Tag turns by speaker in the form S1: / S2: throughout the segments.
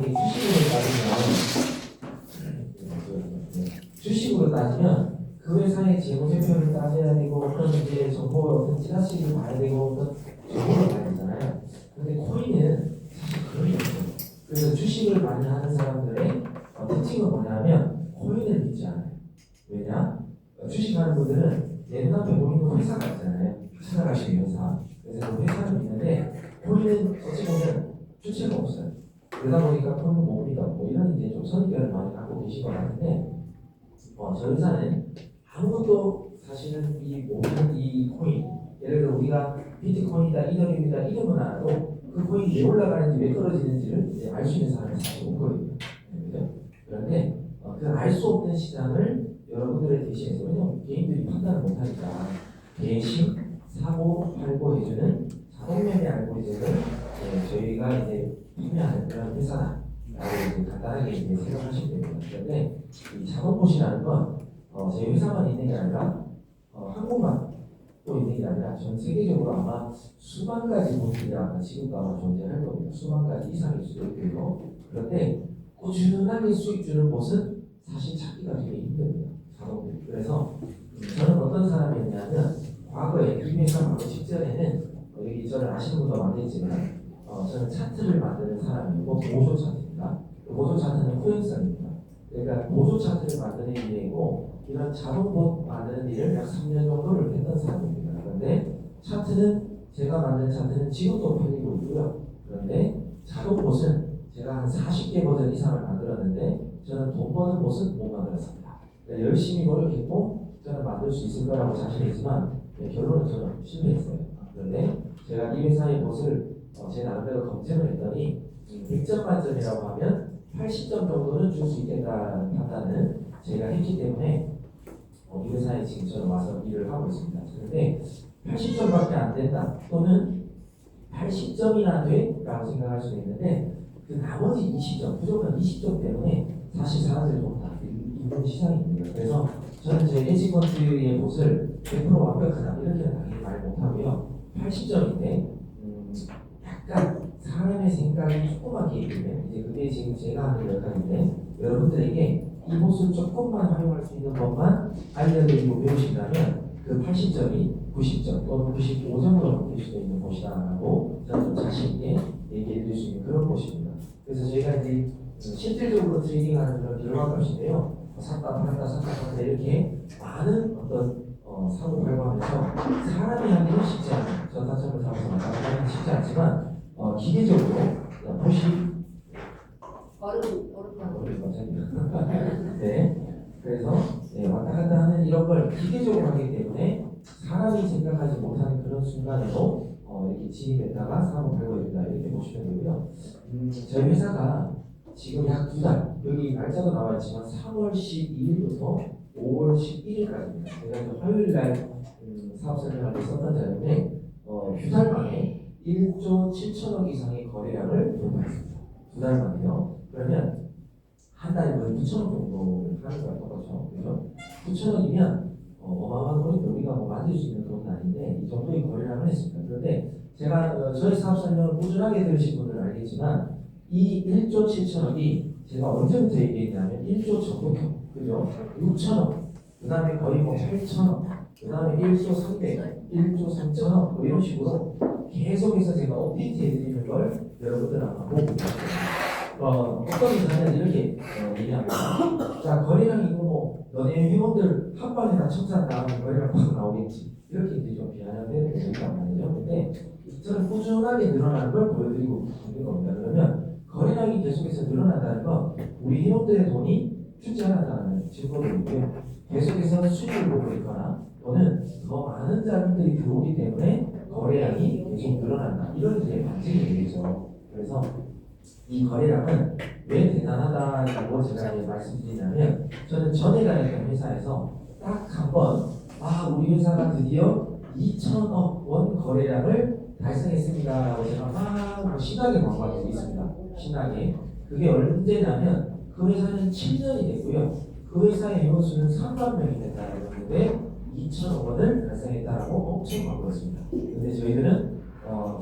S1: 만약에 주식으로 따지면 그 회사의 재무제표를 따져야 되고 어떤 이제 정보 어떤 찌라시를 봐야 되고 어떤 정보를 봐야 되잖아요. 근데 코인은 사실 그런 게 없어요. 그래서 주식을 많이 하는 사람들의 특징은 뭐냐면 코인을 믿지 않아요. 왜냐? 주식하는 분들은 내 눈앞에 보이는 회사가 있잖아요. 생각하시는 회사. 그래서 그 회사를 믿는데 코인은 어찌 보면 주체가 없어요. 그러다 보니까 코인은 못 믿어. 뭐 이런 이제 좀 선입견을 많이 갖고 계신 것 같은데 저 회사는 아무것도 사실은 이 모든 이 코인 예를 들어 우리가 비트코인이다 이더리움이다 이름은 알아도 그 코인이 왜 올라가는지 왜 떨어지는지를 이제 알 수 있는 사람이 사실 없거든요. 그렇죠? 그런데 그 알 수 없는 시장을 여러분들의 대신해서 왜냐면 개인들이 판단을 못하니까 대신 사고 팔고 해주는 자동매매 알고리즘을 저희가 이제 판매하는 그런 회사다. 라고 이제 간단하게 이제 생각하시면 됩니다. 그런데 이 자동봇이라는 건 저희 회사만 있는 게 아니라 한국만 또 있는 게 아니라 전 세계적으로 아마 수만 가지 봇이 아마 지금도 아마 존재할 겁니다. 수만 가지 이상일 수도 있고요. 그런데 꾸준하게 수익 주는 곳은 사실 찾기가 되게 힘듭니다. 자동들. 그래서 저는 어떤 사람이었냐면 과거에 이 회사 바로 직전에는 여기 저를 아시는 분도 많겠지만 저는 차트를 만드는 사람이고 보조 차트입니다. 보조 차트는 후행성입니다. 그러니까 보조 차트를 만드는 일이고 이런 자동봇 만드는 일을 약 3년 정도를 했던 사람입니다. 그런데 차트는 제가 만든 차트는 지금도 팔리고 있고요. 그런데 자동봇은 제가 한 40개 버전 이상을 만들었는데 저는 돈 버는 곳은 못 만들었습니다. 그러니까 열심히 노력했고 저는 만들 수 있을 거라고 자신했지만 결론은 저는 실패했어요. 그런데 제가 이 회사의 곳을 제 나름대로 검증을 했더니 100점 만점이라고 하면 80점 정도는 줄 수 있겠다는 판단을 제가 했기 때문에 이 회사에 지금 저는 와서 일을 하고 있습니다. 그런데 80점밖에 안 된다 또는 80점이나 돼? 라고 생각할 수 있는데 그 나머지 20점, 부족한 20점 때문에 사실 사람들이 좀 다 이런 시장입니다. 그래서 저는 제 헤지펀드의 곳을 100% 완벽하다 이렇게는 당연히 말 못하고요. 80점인데 약간 사람의 생각이 조그맣게 있으면 이제 그게 지금 제가 하는 역할인데 여러분들에게 이 곳을 조금만 활용할 수 있는 것만 알려드리고 배우신다면 그 80점이 90점 또는 95점으로 바뀔 수도 있는 곳이다라고 저는 좀 자신 있게 얘기해 드릴 수 있는 그런 곳입니다. 그래서 저희가 이제 실질적으로 트레이딩하는 그런 결과값인데요. 샀다 팔았다 샀다 팔았다 이렇게 많은 어떤 사고팔고 하면서 사람이 하기는 쉽지 않아요. 전사처럼 잡아서 나가기는 쉽지 않지만 기계적으로 보시 네. 그래서 왔다 갔다 하는 이런 걸 기계적으로 하기 때문에 사람이 생각하지 못하는 그런 순간에도 이렇게 진입했다가 사고 팔고 있다 이렇게 보시면 되고요. 저희 회사가 지금 약 2달 여기 날짜도 나와 있지만 3월 12일부터 5월 11일까지입니다. 제가 이제 화요일날 사업 설명할 때 썼던 자료인데 2달 만에 1조 7천억 이상의 거래량을 돌파했습니다. 2달 만에요. 그러면 한 달에 거의 9천억 정도를 하는 거야 똑같죠. 그죠? 9천억이면 어마어마한 돈인데 우리가 뭐 만들 수 있는 돈은 아닌데 이 정도의 거래량을 했습니다. 그런데 제가 저희 사업 설명을 꾸준하게 들으신 분들은 알겠지만 이 1조 7천억이 제가 언제부터 얘기했냐면 1조 전부터 그죠? 6천억 그 다음에 거의 뭐 8천억 그 다음에 1조 300 1조 3천억 뭐 이런 식으로 계속해서 제가 업데이트 해드리는 걸 여러분들 아마 보고 계실 거예요. 어떤 회사는 이렇게 얘기합니다. 자 거래량 이거 뭐 너네 회원들 한 번에 다 청산 나오면 거래량 확 나오겠지 이렇게 이제 좀 비난하는 데도 있단 말이죠. 근데 저는 꾸준하게 늘어나는 걸 보여드리고 있는 겁니다. 그러면 거래량이 계속해서 늘어난다는 건 우리 회원들의 돈이 죽지 않았다는 증거도 있고요. 계속해서 수익을 보고 있거나 또는 더 많은 자금들이 들어오기 때문에 거래량이 계속 늘어난다. 이런 이제 반증이 되겠죠. 그래서 이 거래량은 왜 대단하다고 제가 이제 말씀드리냐면 저는 전에 다녔던 회사에서 딱 한 번 우리 회사가 드디어 2천억 원 거래량을 달성했습니다라고 제가 막 신나게 광고한 적이 있습니다. 신나게. 그게 언제냐면 그 회사는 7년이 됐고요. 그 회사의 회원수는 3만 명이 됐다고 했는데 2천억 원을 달성했다라고 엄청 광고했습니다. 근데 저희들은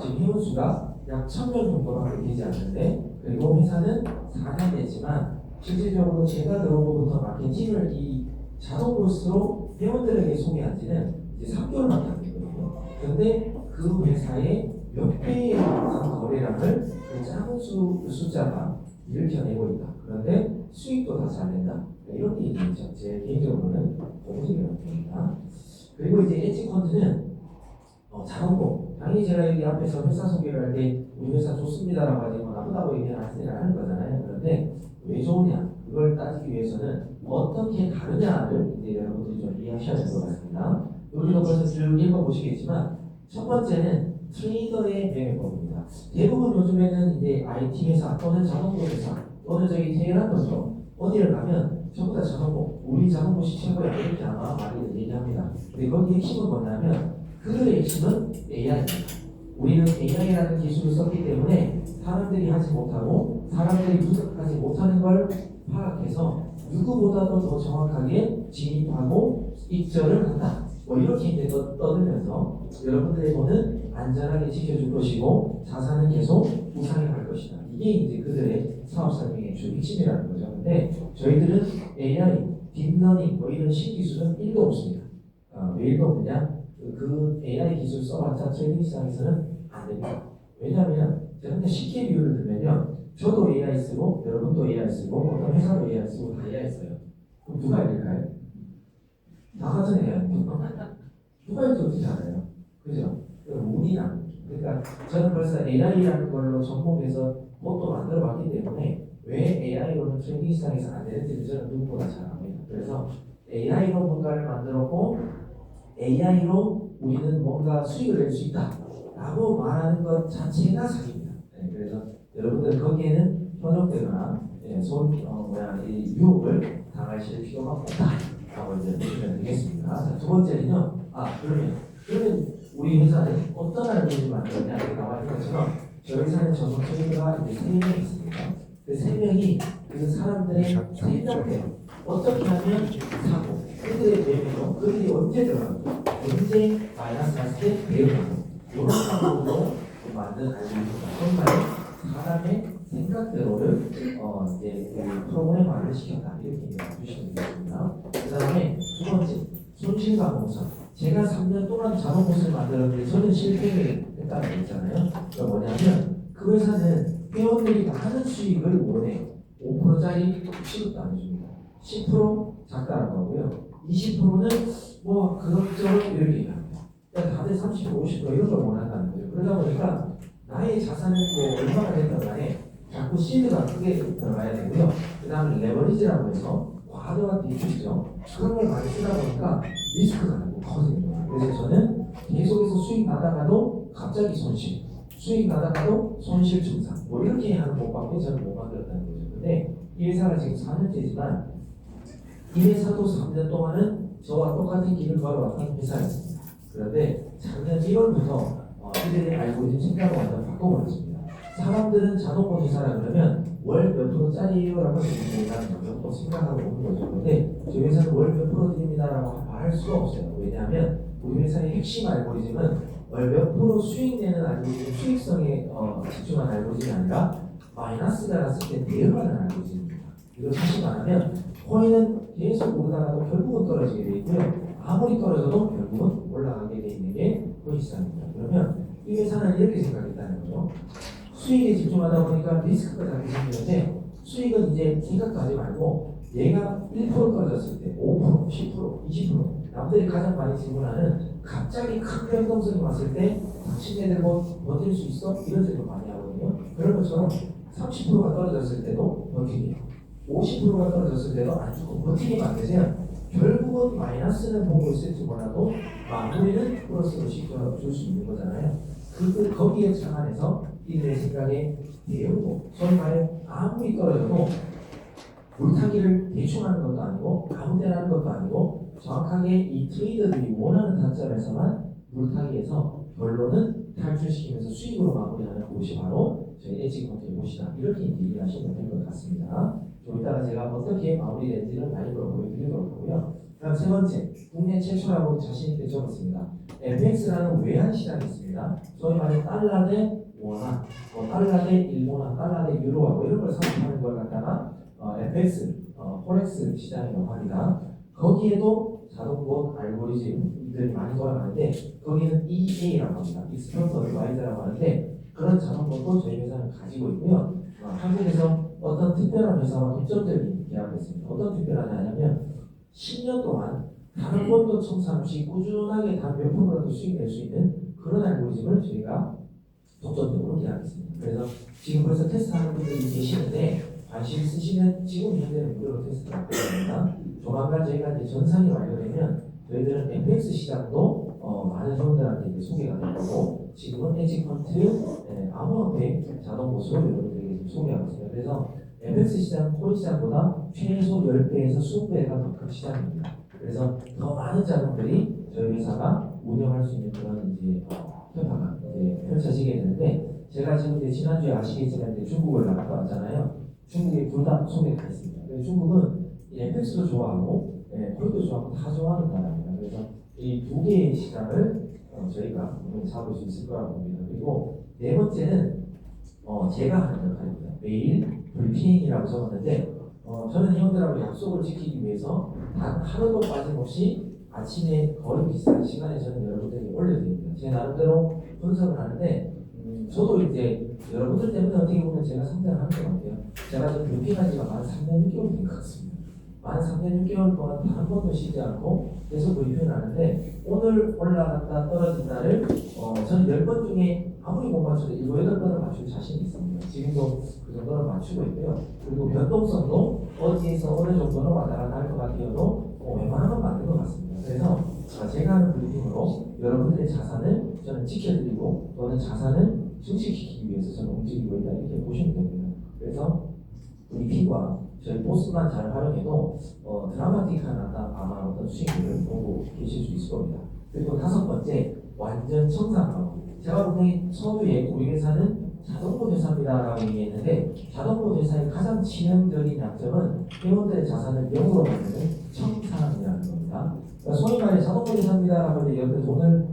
S1: 지금 회원수가 약 1,000명 정도밖에 되지 않는데 그리고 회사는 4년 됐지만 실질적으로 제가 들어오고부터 마케팅을 이 자동보스로 회원들에게 소개한 지는 이제 3개월밖에 안 됐거든요. 근데 그 회사의 몇 배의 거래량을 그 작은 숫자가 일으켜내고 있다. 그런데 수익도 다 잘 낸다. 이런 게 이제 제 개인적으로는 공식이라고 봅니다. 그리고 이제 엣지펀드는 자본금. 당연히 제가 여기 앞에서 회사 소개를 할 때 우리 회사 좋습니다라고 하지 뭐 나쁘다고 얘기하는 거잖아요. 그런데 왜 좋으냐? 그걸 따지기 위해서는 어떻게 다르냐를 이제 여러분들이 좀 이해하셔야 될 것 같습니다. 여기도 벌써 쭉 읽어보시겠지만 첫 번째는 트레이더의 매매법입니다. 대부분 요즘에는 이제 IT 회사 또는 자동차 회사 또는 저기 대단한 거죠. 어디를 가면 전부 다 자동차, 우리 자동차 최고야 이렇게 아마 많이들 얘기합니다. 근데 거기 핵심은 뭐냐면 그들의 핵심은 AI입니다. 우리는 AI라는 기술을 썼기 때문에 사람들이 하지 못하고 사람들이 분석하지 못하는 걸 파악해서 누구보다도 더 정확하게 진입하고 입절을 한다. 뭐 이렇게 이제 떠들면서 여러분들의 돈은 안전하게 지켜줄 것이고 자산은 계속 우상해 갈 것이다. 이게 이제 그들의 사업 설명의 주 핵심이라는 거죠. 근데 저희들은 AI, 딥러닝 뭐 이런 신기술은 1도 없습니다. 왜 1도 없느냐? 그 AI 기술 써봤자 트레이딩 시장에서는 안 됩니다. 왜냐하면 제가 그냥 쉽게 비유를 들면요. 저도 AI 쓰고 여러분도 AI 쓰고 어떤 회사도 AI 쓰고 다 AI 써요. 그럼 누가 이길까요? 다 같은 AI. 누가 이길지 어떻게 알아요? 그죠? 운이나 그러니까 저는 벌써 AI라는 걸로 접목해서 뭣도 만들어봤기 때문에 왜 AI로는 트레이딩 시장에서 안 되는지를 저는 누구보다 잘 압니다. 그래서 AI로 뭔가를 만들었고 AI로 우리는 뭔가 수익을 낼 수 있다라고 말하는 것 자체가 사기입니다. 그래서 여러분들 거기에는 현혹되거나 이 유혹을 당하실 필요가 없다라고 이제 보시면 되겠습니다. 자, 두 번째는요. 그러면 우리 회사는 어떤 알고리즘을 만들었냐 이렇게 나와 있는 것처럼 저희 회사는 전문 트레이더가 이제 3명이 있습니다. 그 3명이 그 사람들의 생각대로 어떻게 하면 사고 그들의 매매로 그들이 언제 들어가고 언제 마이너스 났을 때 대응하고 이런 방법으로 만든 알고리즘입니다. 정말 사람의 생각대로를 이제 프로그램화를 시켰다 이렇게 보시면 되겠습니다. 그 다음에 두 번째 손실과 공선. 제가 3년 동안 자본보스를 만들었는데 저는 실패를 했다는 거 있잖아요. 그러니까 뭐냐면 그 회사는 회원들이 많은 수익을 원해요. 5%짜리 취급도 안 해줍니다. 10% 작다라고 하고요. 20%는 뭐 그것저것 이렇게 얘기합니다. 그러니까 다들 30%, 50% 이런 걸 원한다는 거죠. 그러다 보니까 나의 자산은 뭐 얼마나 됐든 간에 자꾸 시드가 크게 들어가야 되고요. 그 다음에 레버리지라고 해서 과도한 대출이죠. 그런 걸 많이 쓰다 보니까 리스크가 너무 커지는 거예요. 그래서 저는 계속해서 수익 나다가도 갑자기 손실, 수익 나다가도 손실 증상, 뭐 이렇게 하는 것밖에 저는 못 만들었다는 거죠. 근데 이 회사가 지금 4년째지만 이 회사도 3년 동안은 저와 똑같은 길을 걸어왔던 회사였습니다. 그런데 작년 1월부터 이들의 알고리즘 생각을 완전 바꿔버렸습니다. 사람들은 자동차 회사라 그러면 월 몇 프로짜리요라고 얘기하는 거죠. 또 생각하고 오는 거죠. 근데 저희 회사는 월 몇 프로 드립니다라고 말할 수가 없어요. 왜냐하면 우리 회사의 핵심 알고리즘은 월 몇 프로 수익 내는 알고리즘, 수익성에 집중한 알고리즘이 아니라 마이너스가 났을 때 대응하는 알고리즘입니다. 이걸 다시 말하면 코인은 계속 오르다가도 결국은 떨어지게 돼 있고요. 아무리 떨어져도 결국은 올라가게 돼 있는 게 코인 시장입니다. 그러면 이 회사는 이렇게 생각했다는 거죠. 수익에 집중하다 보니까 리스크가 자꾸 생기는데 수익은 이제 생각도 하지 말고 얘가 1% 떨어졌을 때 5%, 10%, 20% 남들이 가장 많이 질문하는 갑자기 큰 변동성이 왔을 때 당신네들 뭐 버틸 수 있어? 이런 질문 많이 하거든요. 그런 것처럼 30%가 떨어졌을 때도 버티기 50%가 떨어졌을 때도 안 주고 버티기 만드세요. 결국은 마이너스는 보고 있을지 몰라도 마무리는 플러스로 시켜줄 수 있는 거잖아요. 거기에 착안해서 이들의 생각에 대응고 소위 말해 아무리 떨어져도 물타기를 대충 하는 것도 아니고 아무 데나 하는 것도 아니고 정확하게 이 트레이더들이 원하는 타점에서만 물타기해서 결론은 탈출시키면서 수익으로 마무리하는 곳이 바로 저희 엣지펀드의 곳이다. 이렇게 이해하시면 될 것 같습니다. 좀 이따가 제가 어떻게 마무리된지를 라이브로 보여드리도록 하고요. 다음 세 번째, 국내 최초라고 자신 있게 적었습니다. FX라는 외환 시장이 있습니다. 소위 말해 달러 대 원화, 달러 대 일본화, 달러 대 유로화 뭐 이런 걸 사고하는 걸 갖다가 FX, 포렉스 시장이라고 합니다. 거기에도 자동보험 알고리즘들이 많이 돌아가는데 거기는 EA라고 합니다. Expert Advisor라고 하는데 그런 자동보험도 저희 회사는 가지고 있고요. 한국에서 어떤 특별한 회사와 독점적인 계약을 했습니다. 어떤 특별한 회사냐면 10년 동안 다른 번도 청산 없이 꾸준하게 단 몇 프로라도 수익 낼 수 있는 그런 알고리즘을 저희가 독점적으로 계약했습니다. 그래서 지금 벌써 테스트하는 분들이 계시는데 관심 있으시면 지금 현재는 무료로 테스트를 하고 있습니다. 조만간 저희가 이제 전산이 완료되면 저희들은 FX 시장도 많은 회원들한테 이제 소개가 될 거고 지금은 헤지펀트, 암호화폐, 자동보수 여러분들에게 지금 소개하고 있습니다. 그래서 FX 시장, 코인 시장보다 최소 10배에서 20배가 더 큰 시장입니다. 그래서 더 많은 자금들이 저희 회사가 운영할 수 있는 그런 이제 편파가 이제 펼쳐지게 되는데 제가 지금 이제 지난주에 아시겠지만 이제 중국을 나갔다 왔잖아요. 중국에 둘 다 소개가 있습니다. 중국은 FX도 좋아하고 코인도 좋아하고 다 좋아하는 나라입니다. 그래서 이 두 개의 시장을 저희가 잡을 수 있을 거라고 봅니다. 그리고 네 번째는 제가 하는 역할입니다. 매일 브리핑이라고 적었는데 저는 회원들하고 약속을 지키기 위해서 단 하루도 빠짐없이 아침에 거의 비슷한 시간에 저는 여러분들에게 올려드립니다. 제 나름대로 분석을 하는데 저도 이제 여러분들 때문에 어떻게 보면 제가 성장하는 것 같아요. 제가 지금 브리핑한 지가 만 3년 6개월 된 것 같습니다. 만 3년 6개월 동안 단 한 번도 쉬지 않고 계속 브리핑을 하는데 오늘 올라갔다 떨어진 날을 저는 10번 중에 아무리 못 맞춰도 7, 8번을 맞출 자신이 있습니다. 지금도 그 정도는 맞추고 있고요. 그리고 변동성도 어디에서 어느 정도는 왔다 갔다 할 것 같아도 웬만하면 맞는 것 같습니다. 그래서 제가 하는 브리핑으로 여러분들의 자산을 저는 지켜드리고 또는 자산을 증식시키기 위해서 저는 움직이고 있다 이렇게 보시면 됩니다. 그래서 브리핑과 저희 보스만 잘 활용해도 드라마틱한 아마 어떤 수익률을 보고 계실 수 있을 겁니다. 그리고 다섯 번째 완전 청산하고 제가 분명히 서두에 우리 회사는 자동보 회사입니다라고 얘기했는데 자동보 회사의 가장 치명적인 약점은 회원들의 자산을 0으로 만드는 청산이라는 겁니다. 그러니까 소위 말해 자동보 회사입니다라고 이제 여러분 돈을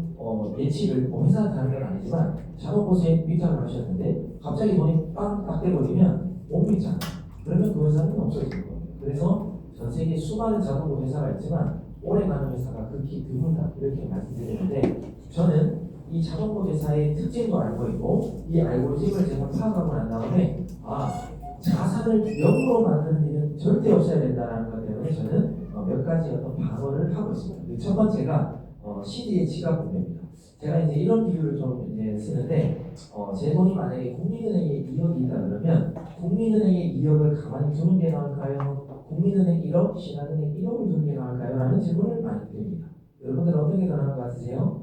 S1: 예치를 회사한테 하는 건 아니지만 자동보세 위탁을 하셨는데 갑자기 돈이 빵 딱 떼버리면 못 믿잖아요. 그러면 그 회사는 없어질 거예요. 그래서 전 세계 수많은 자동보 회사가 있지만 오래가는 회사가 극히 드물다 이렇게 말씀드리는데 저는 이 자동보 회사의 특징도 알고 있고 이 알고리즘을 제가 파악하고 난 다음에 자산을 0으로 만드는 일은 절대 없어야 된다는 것 때문에 저는 몇 가지 어떤 방어를 하고 있습니다. 첫 번째가 시대의 지갑 분배입니다. 제가 이제 이런 비유를 좀 이제 쓰는데 제 돈이 만약에 국민은행에 2억이 있다 그러면 국민은행에 2억을 가만히 두는 게 나을까요? 국민은행 1억, 신한은행 1억을 두는 게 나을까요? 라는 질문을 많이 드립니다. 여러분들은 어떤 게 더 나은 것 같으세요?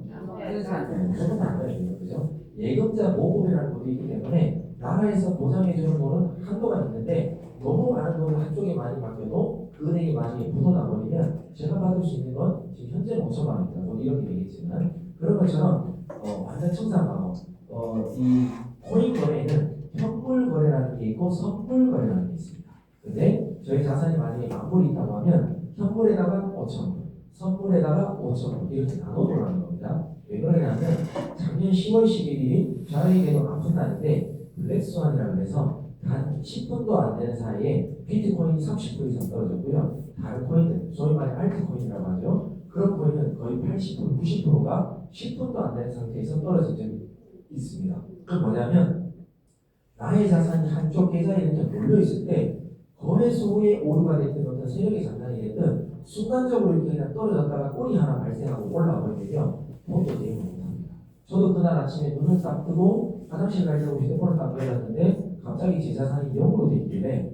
S1: 무조건 나눠야 그죠? 예금자 보호법이라는 것도 있기 때문에 나라에서 보장해주는 돈은 한도가 있는데 너무 많은 돈을 한쪽에 많이 맡겨도 그 은행이 많이 묻어나 버리면 제가 받을 수 있는 건 지금 현재는 5천만 원입니다. 뭐 이렇게 되겠지만 그런 것처럼 완전 청산하고 이 코인 거래에는 현물 거래라는 게 있고 선물 거래라는 게 있습니다. 근데 저희 자산이 만약에 만불이 있다고 하면 현물에다가 5천 불, 선물에다가 5천 불 이렇게 나눠보라는 겁니다. 왜 그러냐면 작년 10월 11일이 저에게도 아픈 날인데 블랙스완이라고 해서 단 10분도 안 되는 사이에 비트코인이 30% 이상 떨어졌고요. 다른 코인들, 소위 말해 알트코인이라고 하죠. 그런 코인은 거의 80%, 90%가 10분도 안 되는 상태에서 떨어진 적이 있습니다. 그 뭐냐면 나의 자산이 한쪽 계좌에 이렇게 몰려있을 때 거래소의 오류가 됐든 어떤 세력의 장난이 됐든 순간적으로 이렇게 그냥 떨어졌다가 꼬리 하나 발생하고 올라오면요 돈도 대입을 못합니다. 저도 그날 아침에 눈을 딱 뜨고 화장실 가려고 휴대폰을 딱 꺼냈는데 갑자기 제 자산이 0으로 돼 있길래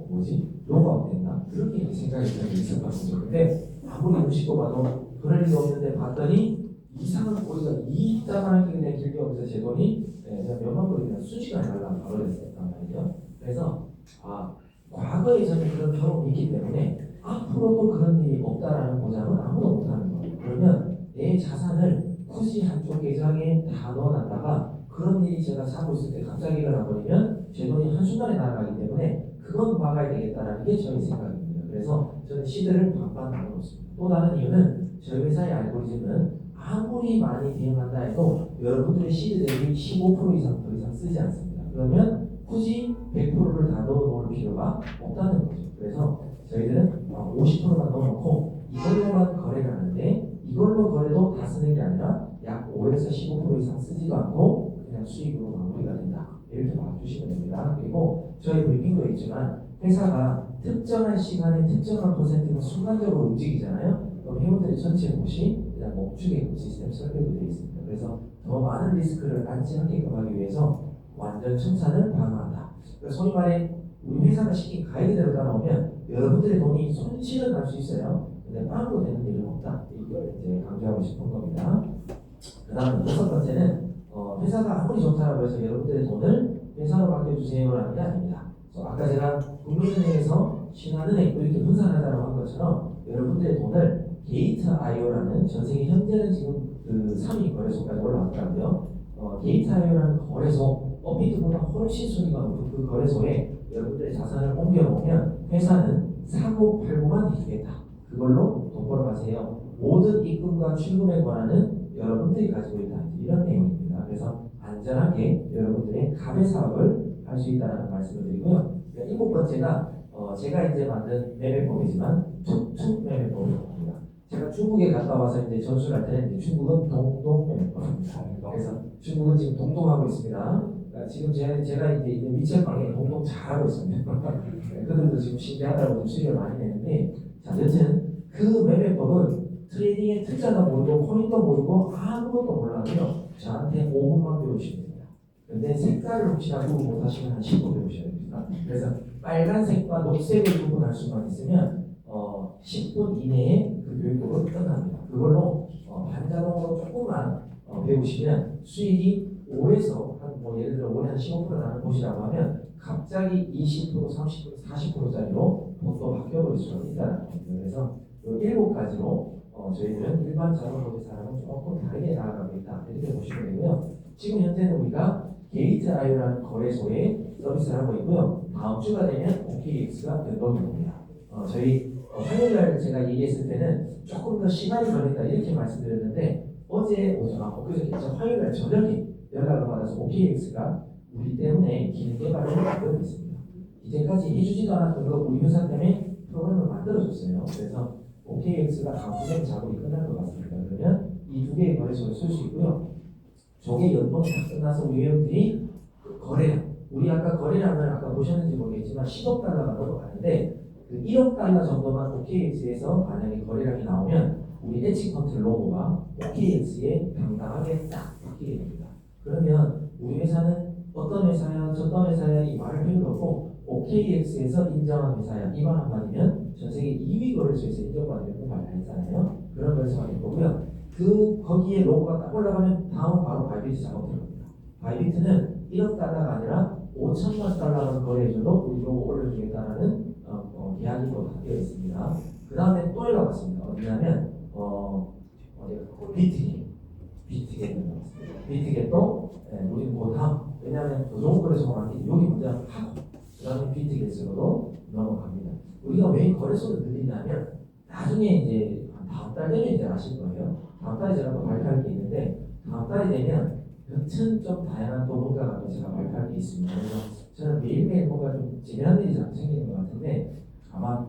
S1: 뭐지? 로그아웃 됐나? 그렇게 생각이 드는 게 있었거든요. 근데 아무리 의식도 봐도 그럴 리가 없는데 봤더니 이상한 꼬리가 이따만하게 그냥 길게 오면서 제 돈이 그냥 몇만 불이 그냥 순식간에 날아가버렸었단 말이죠. 그래서 과거에 저는 그런 경험이 있기 때문에 앞으로도 그런 일이 없다라는 보장은 아무도 못하는 거예요. 그러면 내 자산을 굳이 한쪽 계좌에 다 넣어놨다가 그런 일이 제가 자고 있을 때 갑자기 일어나버리면 제 돈이 한순간에 날아가기 때문에 그건 막아야 되겠다라는 게 저희 생각입니다. 그래서 저는 시대를 반반 나눠놓습니다. 또 다른 이유는 저희 회사의 알고리즘은 아무리 많이 대응한다 해도 여러분들의 시드 대비 15% 이상 더 이상 쓰지 않습니다. 그러면 굳이 100%를 다 넣어놓을 필요가 없다는 거죠. 그래서 저희들은 50%만 넣어놓고 이걸로만 거래를 하는데 이걸로 거래도 다 쓰는 게 아니라 약 5에서 15% 이상 쓰지도 않고 그냥 수익으로 마무리가 된다. 이렇게 봐주시면 됩니다. 그리고 저희 브리핑도 있지만 회사가 특정한 시간에 특정한 퍼센트가 순간적으로 움직이잖아요. 그럼 회원들이 전체 몫이 그냥 멈추게끔 시스템 설계도 되어 있습니다. 그래서 더 많은 리스크를 안지 않게끔 하기 위해서 완전 청산을 방어한다. 그래서 소위 말해 우리 회사가 시킨 가이드대로 따라오면 여러분들의 돈이 손실은 날 수 있어요. 근데 빵으로 되는 일은 없다. 이걸 이제 강조하고 싶은 겁니다. 그 다음 6번째는 회사가 아무리 좋다고 해서 여러분들의 돈을 회사로 맡겨주세요라는 게 아닙니다. 아까 제가 국민은행에서 신한은행 이렇게 분산하자고 한 것처럼 여러분들의 돈을 게이트.io라는 전 세계 현재는 지금 그 3위 거래소까지 올라왔더라고요. 게이트.io라는 거래소, 업비트보다 훨씬 순위가 높은 그 거래소에 여러분들의 자산을 옮겨놓으면 회사는 사고 팔고만 해주겠다. 그걸로 돈 벌어가세요. 모든 입금과 출금의 권한은 여러분들이 가지고 있다. 이런 내용입니다. 그래서 안전하게 여러분들의 가배 사업을 할 수 있다는 말씀을 드리고요. 7번째가 제가 이제 만든 매매법이지만 툭툭 매매법입니다. 제가 중국에 갔다 와서 이제 전수를 할 때는 이제 중국은 동동 매매법입니다. 그래서 중국은 지금 동동하고 있습니다. 지금 제가 이제 있는 위챗방에 동동 잘하고 있습니다. 그들도 지금 신기하다고 수익을 많이 내는데, 자, 여튼 그 매매법은 트레이딩의 특자도 모르고 코인도 모르고 아무것도 몰라도요 저한테 5분만 배우시면 됩니다. 근데 색깔을 혹시나 구분 못하시면 한 10분 배우셔야 됩니다. 그래서 빨간색과 녹색을 구분할 수만 있으면 10분 이내에 그 교육법을 끝납니다. 그걸로 반자동으로 조금만 배우시면 수익이 5에서 뭐 예를 들어 올해 한 15% 나는 곳이라고 하면 갑자기 20%, 30%, 40%짜리로 돈도 바뀌어버릴 수가 있다는 겁니다. 그래서 이 7가지로 저희들은 일반 자동거래사랑은 조금 다르게 나아가고 있다. 이렇게 보시면 되고요. 지금 현재는 우리가 게이트.io라는 거래소에 서비스를 하고 있고요. 다음 주가 되면 OKX가 변동이 됩니다. 저희 화요일날 제가 얘기했을 때는 조금 더 시간이 걸린다 이렇게 말씀드렸는데 어제 엊그저께 화요일날 저녁에 연락을 받아서 OKX가 우리 때문에 기능 개발을 하고 있습니다. 이제까지 해주지도 않았던 거 우리 회사 때문에 프로그램을 만들어줬어요. 그래서 OKX가 다음 주에 작업이 끝날 것 같습니다. 그러면 이 두 개의 거래소를 쓸 수 있고요. 저게 연동이 다 끝나서 우리 회원들이 거래량, 우리 아까 거래량을 아까 보셨는지 모르겠지만 10억 달러가 넘어가는데 그 1억 달러 정도만 OKX에서 만약에 거래량이 나오면 우리 엣지컨트 로고가 OKX에 당당하게 딱 바뀌게 됩니다. 그러면 우리 회사는 어떤 회사야, 저떤 회사야 이 말을 필요도 없고 OKX에서 인정한 회사야 이 말 한마디면 전 세계 2위 거래소에서 인정받는 말 다 했잖아요. 그런 거래소가 될 거고요. 거기에 로고가 딱 올라가면 다음 바로 바이비트 작업 들어갑니다. 바이비트는 1억 달러가 아니라 5천만 달러를 거래해줘도 우리 로고 올려주겠다라는 계약이 또 다 되어 있습니다. 그 다음에 또 연락 왔습니다. 어디냐면 비트겟도 우리 그 다음 왜냐하면 더 좋은 거래소가 많기 여기 먼저 하고 그 다음에 비트겟으로도 넘어갑니다. 우리가 왜 거래소를 늘리냐면 나중에 이제 다음 달 되면 이제 아실 거예요. 다음 달에 제가 또 발표할 게 있는데 다음 달이 되면 여튼 좀 다양한 또 뭔가가 또 제가 발표할 게 있습니다. 그래서 저는 매일매일 뭔가 좀 재미난 일이 자꾸 생기는 것 같은데 아마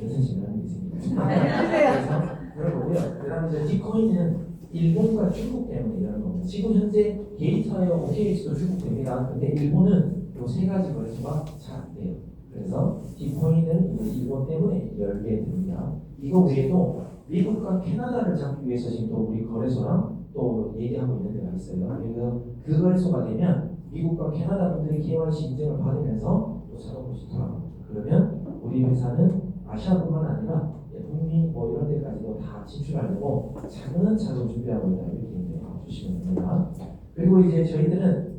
S1: 여튼 재미난 일이 생깁니다. 그래서 그런 거고요. 그 다음에 이제 딥코인은 일본과 중국 때문에 이런 겁니다. 지금 현재 게이트하여 OKX도 중국됩니다. 근데 일본은 이 세 가지 거래소가 잘 안 돼요. 그래서 딥코인은 일본 때문에 열게 됩니다. 이거 외에도 미국과 캐나다를 잡기 위해서 지금 또 우리 거래소랑 또 얘기하고 있는 데가 있어요. 그래서 그 거래소가 되면 미국과 캐나다 분들이 KYC 인증을 받으면서 또 자동으로 돌아갑니다. 그러면 우리 회사는 아시아뿐만 아니라 북미 뭐 이런 데까지도 다 진출하려고 차근차근 준비하고 있다 이렇게 이제 봐주시면 됩니다. 그리고 이제 저희들은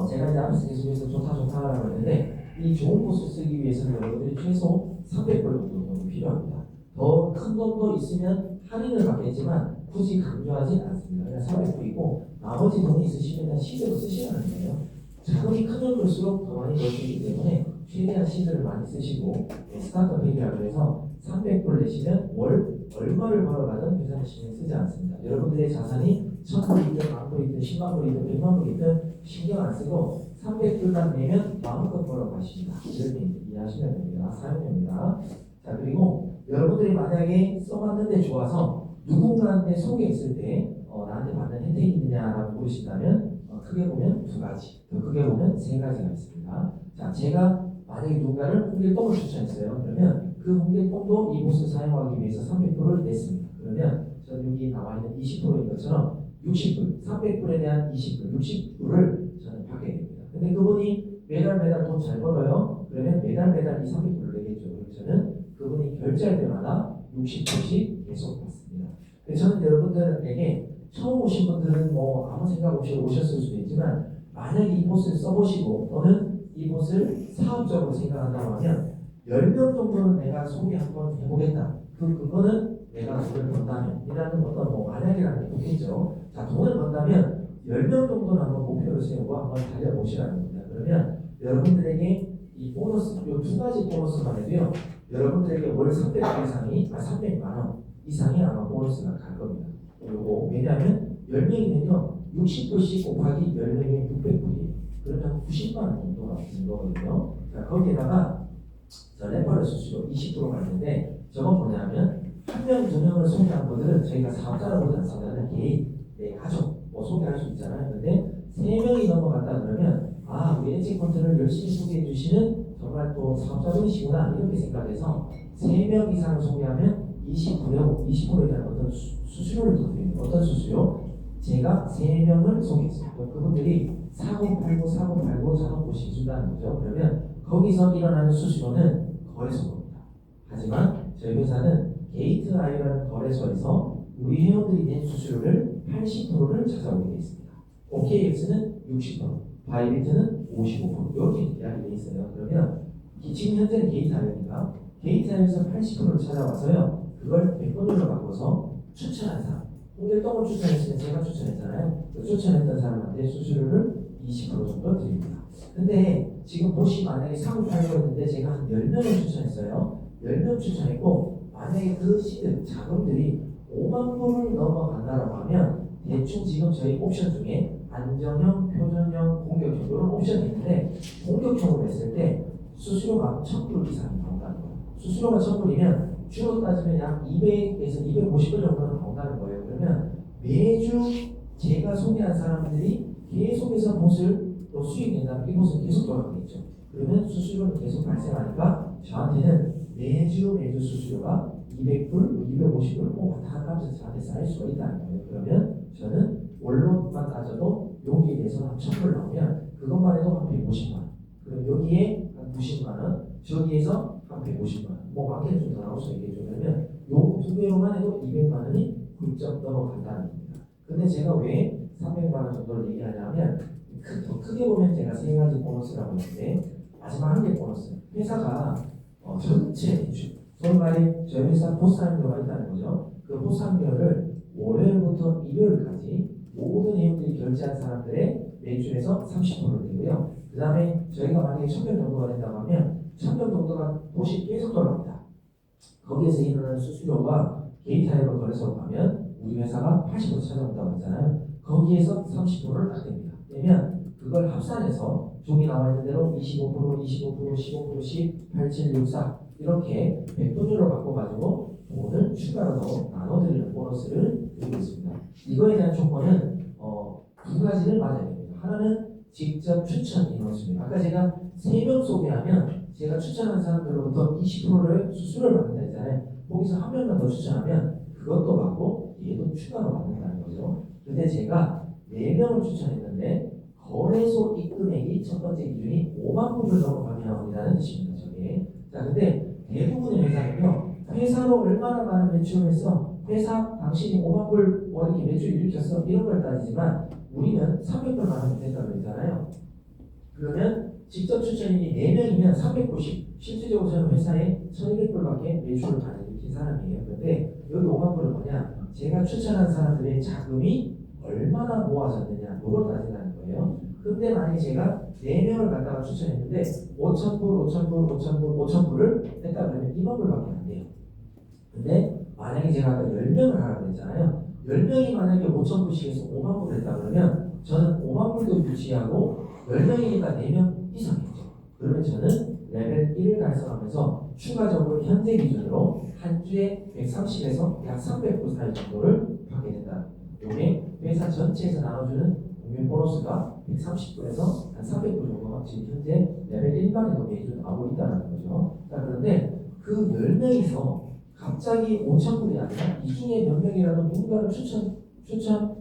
S1: 제가 이제 앞에서 계속해서 좋다라고 했는데 이 좋은 곳을 쓰기 위해서는 여러분들이 최소 300불 정도 돈이 필요합니다. 더 큰 돈도 있으면 할인을 받겠지만 굳이 강조하지 않습니다. 그냥 300불이고 나머지 돈이 있으시면 시대로 쓰시라는 거예요. 자금이 크면 클수록 더 많이 벌 수 있기 때문에 최대한 시드를 많이 쓰시고 스타트업 회계라고 해서 300불 내시면 월 얼마를 벌어가든 회사는 신경 쓰지 않습니다. 여러분들의 자산이 1000불이든 10,000불이든 100,000불이든 100,000불이든 신경 안 쓰고 300불만 내면 마음껏 벌어가십니다. 이렇게 이해하시면 됩니다. 사용됩니다. 자, 그리고 여러분들이 만약에 써봤는데 좋아서 누군가한테 소개했을 때 나한테 받는 혜택이 있느냐라고 물으신다면 크게 보면 두 가지, 더 크게 보면 세 가지가 있습니다. 자, 제가 만약에 누군가를 홍길동을 추천했어요. 그러면 그 홍길동도 이곳을 사용하기 위해서 300불을 냈습니다. 그러면 저는 여기 나와 있는 20%인 것처럼 60불, 300불에 대한 20불, 60불을 저는 받게 됩니다. 근데 그분이 매달 돈 잘 벌어요. 그러면 매달 이 300불을 내겠죠. 그래서 저는 그분이 결제할 때마다 60불씩 계속 받습니다. 저는 여러분들에게 처음 오신 분들은 뭐 아무 생각 없이 오셨을 수도 있지만 만약에 이곳을 써보시고 또는 이곳을 사업적으로 생각한다고 하면 10명 정도는 내가 소개 한번 해보겠다. 그거는 내가 돈을 번다면 이라는 어떤 뭐 만약이라는 게 있겠죠. 자, 돈을 번다면 10명 정도는 한번 목표를 세우고 한번 달려보시라는 겁니다. 그러면 여러분들에게 이 보너스, 이 두 가지 보너스만 해도요. 여러분들에게 월 300만 이상이, 300만 원 이상이 아마 보너스가 갈 겁니다. 그리고 왜냐하면 10명이면요 60불씩 곱하기 10명이면 600불이에요. 그러면 90만 원 정도가 되는 거거든요. 자, 거기에다가 저 레퍼럴 수수료 20% 받는데 저건 뭐냐면 한 명, 두 명을 소개한 분들은 저희가 사업자라고 보지 않습니다. 개인, 내 가족 뭐 소개할 수 있잖아요. 근데 3명이 넘어갔다 그러면 우리 엣지콘트를 열심히 소개해 주시는 정말 또 사업자분이시구나 이렇게 생각해서 3명 이상을 소개하면 20%에 대한 어떤 수수료를 더 드립니다. 어떤 수수료? 제가 3명을 소개했어요. 그분들이 사고 팔고 자동 보시준다는 거죠. 그러면 거기서 일어나는 수수료는 거래소입니다. 하지만 저희 회사는 게이트 아이라는 거래소에서 우리 회원들이 낸 수수료를 80%를 찾아오게 되어 있습니다. OKX는 60%, 바이비트는 55% 이렇게 계약이 되어 있어요. 그러면 지금 현재는 게이트 아이입니다. 게이트 아이에서 80%를 찾아와서요. 그걸 100번으로 바꿔서 추천한 사람, 홍길동을 추천했으면 제가 추천했잖아요. 그 추천했던 사람한테 수수료를 20% 정도 드립니다. 근데 지금 보시 만약에 사고 팔고 있는데 제가 한 10명을 추천했어요. 10명 추천했고 만약에 그 시드 자금들이 5만 불을 넘어간다고 하면 대충 지금 저희 옵션 중에 안정형, 표준형, 공격형 이런 옵션이 있는데 공격형으로 했을 때 수수료가 1,000불 이상이 나온다는 거예요. 수수료가 1,000불이면 주로 따지면 약 200에서 250불 정도는 나온다는 거예요. 그러면 매주 제가 소개한 사람들이 계속해서 봇을 또 수익 낸다면 이 봇은 계속 돌아가겠죠. 그러면 수수료는 계속 발생하니까 저한테는 매주 수수료가 200불, 250불 꼭 왔다 갔다 하면서 저한테 쌓일 수가 있다는 거예요. 그러면 저는 원로만 따져도 여기에 대해서 한 1,000불 나오면 그것만 해도 한 150만 원. 그럼 여기에 한 90만 원, 저기에서 한 150만 원. 뭐 많게는 좀 더 나올 수 있겠죠. 그러면 요 두 개로만 해도 200만 원이 훌쩍 넘어간다는 겁니다. 근데 제가 왜 300만 원 정도를 얘기하냐면 더 크게 보면 제가 세 가지 보너스라고 했는데 마지막 한 개 보너스. 회사가 전체 매출, 소위 말해 저희 회사 보상료가 있다는 거죠. 그 보상료를 월요일부터 일요일까지 모든 회원들이 결제한 사람들의 매출에서 30%를 내고요. 그 다음에 저희가 만약에 1,000명 정도가 된다고 하면 1,000명 정도가 봇이 계속 돌아갑니다. 거기에서 일어나는 수수료가 게이트아이로 거래소로 가면 우리 회사가 80% 찾아온다고 했잖아요. 거기에서 30%를 깎습니다. 왜냐면 그걸 합산해서 종이 나와 있는 대로 25%, 15%씩 87, 64 이렇게 백분율로 바꿔가지고 돈을 추가로 더 나눠드리는 보너스를 드리고 있습니다. 이거에 대한 조건은 두 가지를 맞아야 됩니다. 하나는 직접 추천 인원수입니다. 아까 제가 3명 소개하면 제가 추천한 사람들로부터 20%를 수수료를 받는다 했잖아요. 거기서 한 명만 더 추천하면 그것도 받고 얘도 추가로 받는다는 거죠. 근데 제가 4명을 추천했는데 거래소 입금액이 첫 번째 기준이 5만 불을 넘어가면이라는 뜻입니다. 저게. 자, 근데 대부분의 회사는요. 회사로 얼마나 많은 매출을 했어? 회사 당신이 5만 불 이렇게 매출 일으켰어? 이런 걸 따지지만 우리는 300불만 하면 된다고 했잖아요. 그러면 직접 추천인이 4명이면 390. 실질적으로 저는 회사에 1200불밖에 매출을 안 일으킨 사람이에요. 그런데 여기 5만 불은 뭐냐? 제가 추천한 사람들의 자금이 얼마나 모아졌느냐 이걸 따진다는 거예요. 근데 만약에 제가 4명을 갖다가 추천했는데 5,000불, 5,000불, 5,000불, 5,000불을 했다 그러면 2만 불밖에 안 돼요. 근데 만약에 제가 아까 10명을 하라고 했잖아요. 10명이 만약에 5,000불씩 해서 5만 불을 했다 그러면 저는 5만 불도 유지하고 10명이니까 4명 이상이죠. 그러면 저는 레벨 1을 달성하면서 추가적으로 현재 기준으로 한 주에 130에서 약 300불 사이 정도를 받게 된다. 이게 회사 전체에서 나눠주는 국민 보너스가 130불에서 한 300불 정도가 지금 현재 레벨 1만에도 매주 나오고 있다는 거죠. 자, 그런데 그 10명이서 갑자기 5,000불이 아니라 이 중에 몇 명이라도 누군가를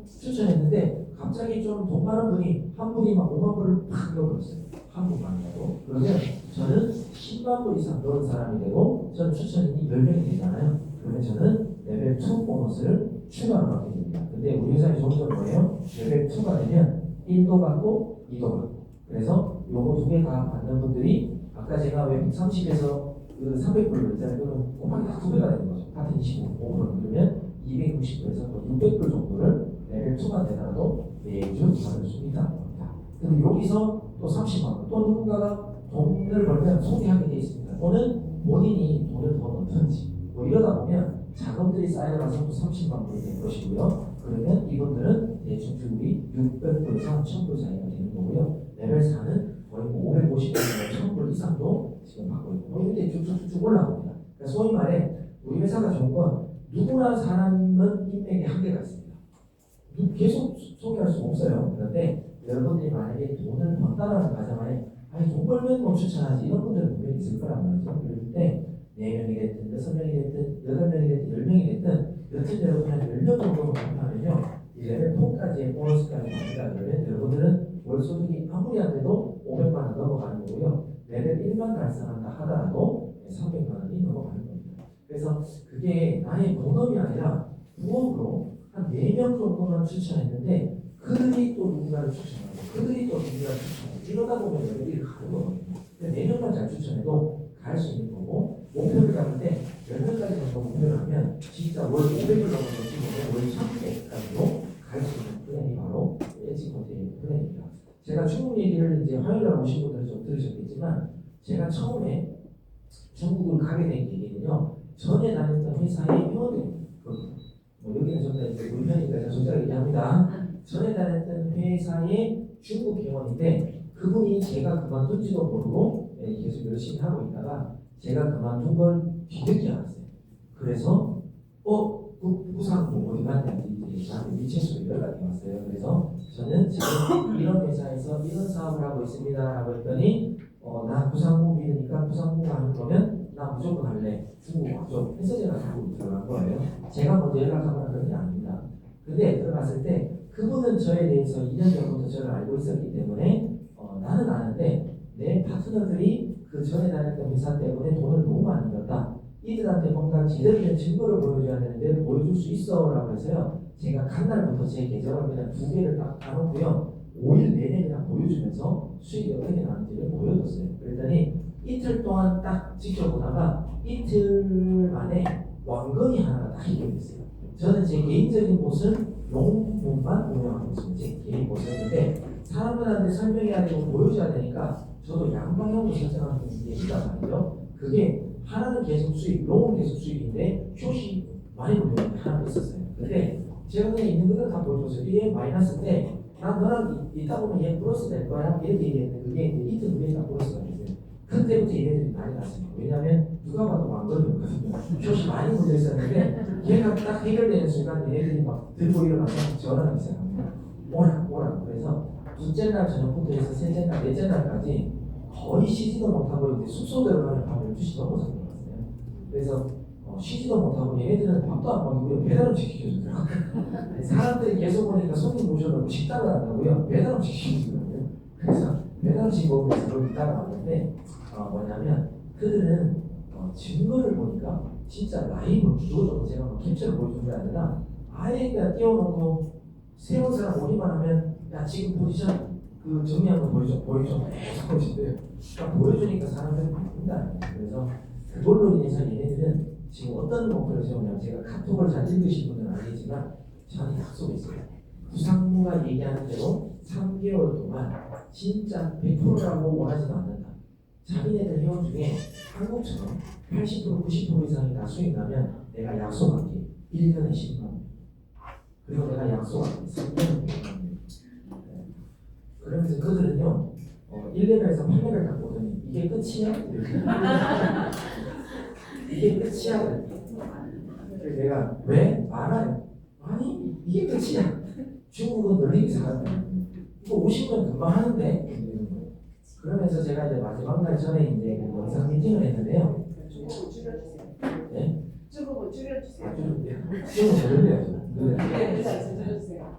S1: 추천했는데 갑자기 좀 돈 많은 분이 한 분이 막 5만 불을 팍 넣어버렸어요. 한 분만이라도. 그러면 저는 10만 불 이상 넣은 사람이 되고 저는 추천인이 10명이 되잖아요. 그러면 저는 레벨 2 보너스를 추가로 받게 됩니다. 근데 우리 회사의 좋은 점은 뭐예요? 레벨 2가 되면 1도 받고 2도 받고. 그래서 요거 두 개 다 받는 분들이 아까 제가 왜 130에서 그 300불을 했잖아요. 그러면 곱하기 다 2배가 되는 거죠. 같은 25%. 그러면 260불에서 600불 정도를 레벨 2가 되더라도 매주 받을 수 있다는 겁니다. 근데 여기서 또 30만 원, 또 누군가가 돈을 벌면 소개하게 돼 있습니다. 또는 본인이 돈을 더 넣든지 뭐 이러다 보면 자금들이 쌓여가서 또 30만 불이 될 것이고요. 그러면 이분들은 대충 주급이 600불에서 1000불 사이가 되는 거고요. 레벨 4는 거의 550불에서 1000불 이상도 지금 받고 있고 뭐 이렇게 쭉쭉쭉 올라갑니다. 그러니까 소위 말해 우리 회사가 좋은 건 누구나 사람은 인맥에 한계가 있습니다. 계속 소개할 수 없어요. 그런데 여러분들이 만약에 돈을 번다라는 가정하에 아니 돈 벌면 뭐 추천하지 이런 분들은 분명히 있을 거란 말이죠. 그럴 때 4명이 됐든 6명이 됐든 8명이 됐든 10명이 됐든 여튼 여러분 한 10명 정도로 발표하면요 이 레벨 4까지의 보너스까지 갑니다. 그러면 여러분들은 월 소득이 아무리 안 돼도 500만 원 넘어가는 거고요. 레벨 1만 달성한다 하더라도 300만 원이 넘어가는 겁니다. 그래서 그게 나의 본업이 아니라 부업으로 한 4명 정도만 추천했는데 그들이 또 누군가를 추천하고 그들이 또 누군가를 추천하고 이러다 보면 레벨이 가는 거거든요. 4명만 잘 추천해도 갈 수 있는 거고 목표를 잡을 때 10명까지 정도 목표를 하면 진짜 월 500을 넘어서 지금 월 1000개까지로 갈 수 있는 플랜이 바로 엣지컨테이너 플랜입니다. 제가 중국 얘기를 이제 화요일날 오신 분들은 좀 들으셨겠지만 제가 처음에 중국을 가게 된 계기는요 전에 다녔던 회사의 회원들입니다. 뭐 여기는 좀 이제 우리 편이니까 솔직하게 얘기합니다. 전에 다녔던 회사의 중국 회원인데 그분이 제가 그만둔지도 모르고 계속 열심히 하고 있다가 제가 그만둔 걸 뒤늦게 알았어요. 그래서 부상 어디 갔냐는지 저한테 미친소리 연락이 왔어요. 그래서 저는 지금 이런 회사에서 이런 사업을 하고 있습니다 라고 했더니 나 부상무 믿으니까 부상무가 하는 거면 나 무조건 할래. 중국 와줘. 해서 제가 중국 들어간 거예요. 제가 먼저 연락하거나 그런 게 아닙니다. 근데 들어갔을 때 그분은 저에 대해서 2년 전부터 저를 알고 있었기 때문에 나는 아는데 내 파트너들이 그 전에 다녔던 회사 때문에 돈을 너무 많이 넣었다. 이들한테 뭔가 제대로 된 증거를 보여줘야 되는데 보여줄 수 있어 라고 해서요. 제가 간날부터 제 계정을 그냥 2개를 딱 까놓고요. 5일 내내 그냥 보여주면서 수익이 어떻게 나는지를 보여줬어요. 그랬더니 이틀 동안 딱 지켜보다가 이틀 만에 왕건이 하나가 딱 해결됐어요. 저는 제 개인적인 곳은 용품만 운영하고 있습니다. 제 개인 곳이었는데 사람들한테 설명해야 되고 보여줘야 되니까 저도 양방향으로 설정하는 게 있단 말이죠. 그게 하나는 계속 수익, 롱은 계속 수익인데 숏이 많이 물려는 게 하나도 있었어요. 근데 제가 그냥 있는 그대로 다 보여줬어요. 얘 마이너스인데 난 너랑 있다 보면 얘 플러스 될 거야 이렇게 얘기했는데 그게 이제 이틀 후에 다 플러스가 됐어요. 그때부터 얘네들이 많이 났습니다. 왜냐하면 누가 봐도 왕건이었거든요. 숏이 많이 물려 있었는데 걔가 딱 해결되는 순간 얘네들이 막 들고 일어나서 전화를 시작합니다. 오라. 그래서 둘째 날 저녁부터 해서 셋째 날, 넷째 날까지 거의 쉬지도 못하고 이제 숙소 들어가면 밤 12시 넘어서 들어갔어요. 그래서 쉬지도 못하고 얘네들은 밥도 안 먹고 우리가 배달 음식 시켜주더라고요. 사람들이 계속 오니까 손님 모셔놓고 식당을 안 가고요. 배달 음식 시켜주더라고요. 그래서 배달 음식 먹으면서 거기 따라왔는데 뭐냐면 그들은 증거를 보니까 진짜 라이브 기도적으로 제가 뭐 캡처를 보여준 게 아니라 아예 그냥 띄워놓고 세운 사람 오기만 하면 야 지금 포지션 그 정리한 거 보여줘 계속 보여준대요. 그러니까 보여주니까 사람들이 믿는다. 그래서 그걸로 인해서 얘네들은 지금 어떤 목표를 세우냐면 제가 카톡을 잘 읽으신 분은 아니지만 저는 약속했어요. 부상무가 얘기하는 대로 3개월 동안 진짜 100%라고 원하지도 않는다. 자기네들 회원 중에 한국처럼 80% 90% 이상이 다 수익 나면 내가 약속할게 1년에 10만 원. 그리고 내가 약속할게 3년에 100만 원. 그러면서 그들은요 1레벨에서 8레벨 갖고 오더니 이게 끝이야? 이게 끝이야? 그래서 내가 왜? 알아요. 아니 이게 끝이야. 중국은 널리 이상하다. 이거 50년 금방 하는데. 그러면서 제가 이제 마지막 날 전에 이제 영상 미팅을 했는데요.
S2: 중국어 줄여주세요.
S1: 네?
S2: 중국어 줄여주세요.
S1: 중국은 저런데요.
S2: 네, 줄여주세요.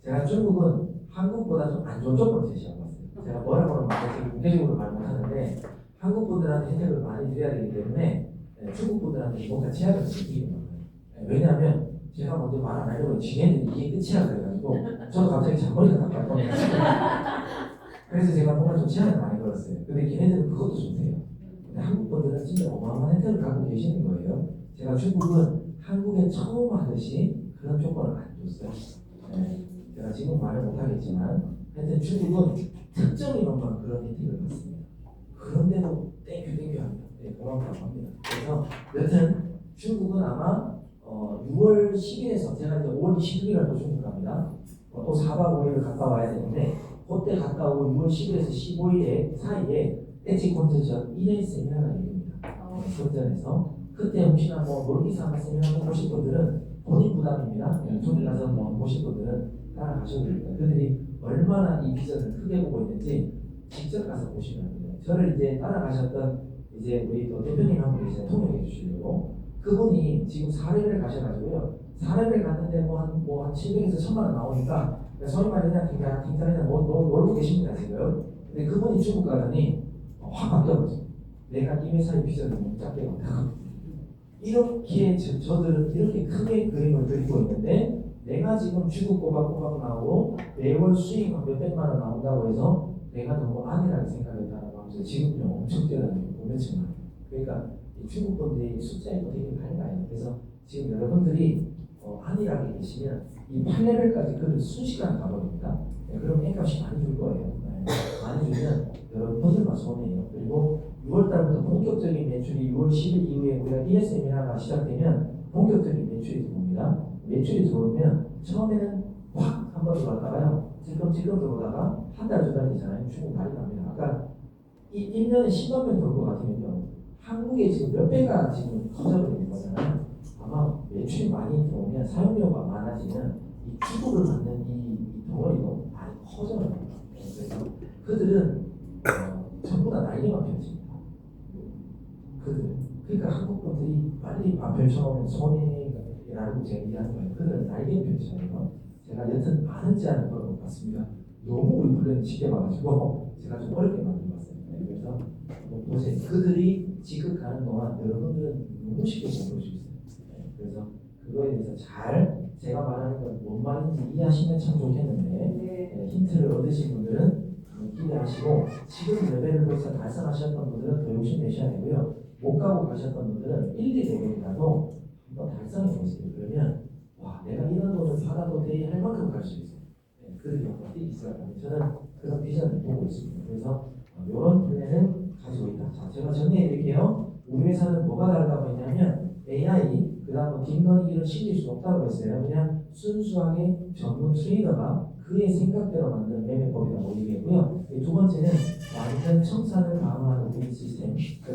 S1: 제가 중국은 한국보다 좀 안 좋은 조건을 제시해봤어요. 제가 뭐라고는 말하지 공개적으로 말 못하는데 한국 분들한테 혜택을 많이 드려야 되기 때문에 중국 분들한테 뭔가 제약을 지키는 거예요. 왜냐하면 제가 먼저 말 안 하려고 지네들이 이게 끝이야 그래가지고 저도 갑자기 잔머리가 딱 바뀌어요. 그래서 제가 뭔가 좀 제한을 많이 걸었어요. 근데 걔네들은 그것도 좋대요. 근데 한국 분들은 진짜 어마어마한 혜택을 갖고 계시는 거예요. 제가 중국은 한국에 처음 하듯이 그런 조건을 안 줬어요. 제가 지금 말을 못하겠지만 하여튼 중국은 특정 인원만 그런 혜택을 받습니다. 그런데도 땡큐 합니다. 고맙다고 합니다. 그래서 여튼 중국은 아마 6월 10일에서 제가 이제 5월 26일에 또 중국 갑니다. 또 4박 5일을 갔다 와야 되는데 그때 갔다 오고 6월 10일에서 15일에 사이에 엣지 콘텐츠 1회 세미나가 열립니다. 선전에서 그때 혹시나 놀기 삼아 세미나 보실 분들은 본인 부담입니다. 중국 가서 보실 분들은 따라가셔도 됩니다. 그들이 얼마나 이 비전을 크게 보고 있는지 직접 가서 보시면 됩니다. 저를 이제 따라가셨던 이제 우리 또 대표님 한 분이 이제 통역해 주시려고 그분이 지금 4레벨 가셔가지고요. 4레벨 갔는데 한 700에서 1000만 원 나오니까 소위 말해 그냥 그냥 놀고 계십니다 지금. 근데 그분이 중국 가더니 확 바뀌어버렸어요. 내가 이 회사의 비전을 못 잡게 한다고. 이렇게 저들은 이렇게 크게 그림을 그리고 있는데 내가 지금 중국 꼬박꼬박 나오고 매월 수익 몇백만 원 나온다고 해서 내가 너무 안일하게 생각했다라고 하면서 지금요 엄청 뛰어다니고 보면지만 그러니까 중국 분들이 숫자에도 되게 밝아요. 그래서 지금 여러분들이 안일하게 계시면 이 8레벨까지 그를 순식간에 가버립니다. 그럼 N값이 많이 줄 거예요. 많이 주면 여러분들만 손해예요. 그리고 6월달부터 본격적인 매출이 6월 10일 이후에 우리가 1회 세미나가 시작되면 본격적인 매출이 들어옵니다. 매출이 들어오면 처음에는 확 한번 들어왔다가요. 찔끔찔끔 들어오다가 한 달, 두 달 되잖아요. 중국 말이 납니다. 아까 1년에 10만 명 들어올 것 같으면요. 한국에 지금 몇 배가 지금 커져버리는 거잖아요. 아마 매출이 많이 들어오면 사용료가 많아지면 이 주고를 받는 이 덩어리도 많이 커져요. 그래서 그들은 전부 다 날개만 펼칩니다. 그러니까 한국 분들이 빨리 펼쳐오면 손해라고 제가 얘기하는 거예요. 그들은 날개 펼쳐요. 제가 여튼 아는지 않은 것 같습니다. 너무 우리 플랜을 쉽게 봐가지고 제가 좀 어렵게 만들어봤어요. 그래서 보세요. 그들이 지급하는 동안 여러분들은 너무 쉽게 공부할 수 있어요. 그래서 그거에 대해서 잘 제가 말하는 건 뭔 말인지 이해하시면 참 좋겠는데 힌트를 얻으신 분들은 기대하시고 지금 레벨을 벌써 달성하셨던 분들은 더 욕심내셔야 되고요. 못 가고 가셨던 분들은 1, 2레벨이라도 한번 달성해 보세요. 그러면 와 내가 이런 돈을 받아도 돼 할 만큼 갈 수 있어요. 그들이 어떻게 있어요. 저는 그런 비전을 보고 있습니다. 그래서 이런 플랜을 가지고 있다. 자, 제가 정리해 드릴게요. 우리 회사는 뭐가 다르다고 했냐면 AI, 그 다음 딥러닝 이런 실릴 수 없다고 했어요. 그냥 순수하게 전문 트레이더가 그의 생각대로 만든 매매법이라고 얘기했고요. 두 번째는 완전 청산을 방어하는 우리 시스템. 총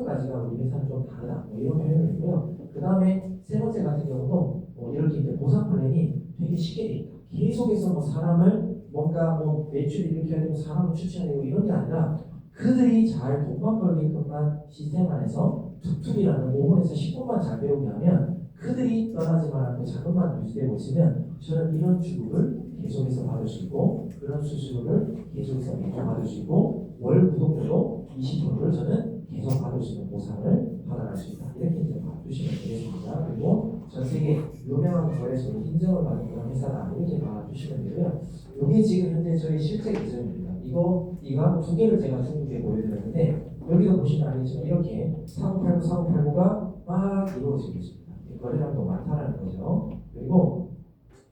S1: 7가지가 우리 회사는 좀 다르다. 이런 표현을 했고요. 그 다음에 세 번째 같은 경우도 이렇게 이제 보상 플랜이 되게 쉽게 돼 있다. 계속해서 사람을 뭔가 매출이 이렇게 하려면 사람을 추천하고 이런 게 아니라 그들이 잘 돈만 벌게끔만 시스템 안에서 툭툭이라는 5분에서 10분만 잘 배우게 하면 그들이 떠나지만 않고 자금만 유지되고 있으면 저는 이런 주급을 계속해서 받을 수 있고 그런 수수료를 계속해서 매주 받을 수 있고 월 구독료도 20%를 저는 계속 받을 수 있는 보상을 받아갈 수 있다. 이렇게 이제 봐주시면 되겠습니다. 그리고 전 세계 유명한 거래소로 인정을 받은 그런 회사다. 이렇게 봐주시면 되고요. 이게 지금 현재 저희 실제 기준입니다. 이거 두 개를 제가 중국에 보여드렸는데 여기도 보시면 알겠지만 이렇게 4989가 막 이루어지고 있습니다. 거래량도 많다는 거죠. 그리고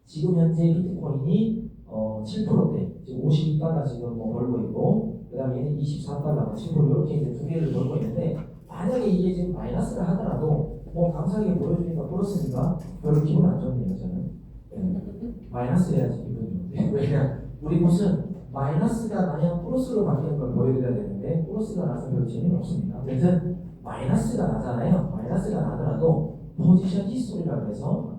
S1: 지금 현재 비트코인이 7%대 지금 52달러 지금 뭐 벌고 있고 그다음에 얘는 24달러 7% 이렇게 이제 두 개를 벌고 있는데 만약에 이게 지금 마이너스를 하더라도 뭐 감사하게 보여주니까 플러스니까 별로 기분 안 좋네요 저는. 마이너스 해야지 기분 좋은데 왜냐 우리 곳은 마이너스가 나면 플러스로 바뀌는 걸 보여드려야 되는데 플러스가 나서 별로 재미는 없습니다. 그래서 마이너스가 나잖아요. 마이너스가 나더라도 포지션 히스토리라고 해서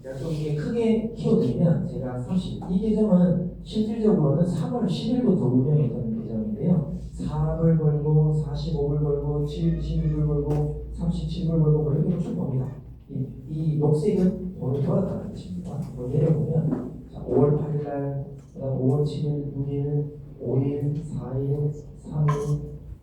S1: 제가 좀 이게 크게 키워드리면 제가 30이 계정은 실질적으로는 3월 10일부터 운영했던 계정인데요. 4불 벌고 45불 벌고 12불 벌고 37불 벌고 뭐 이렇게 쭉 봅니다. 이 녹색은 돈을 벌었다는 뜻입니다. 이거 내려보면 자, 5월 8일날 그다음 5월 7일, 6일, 5일, 4일, 3일,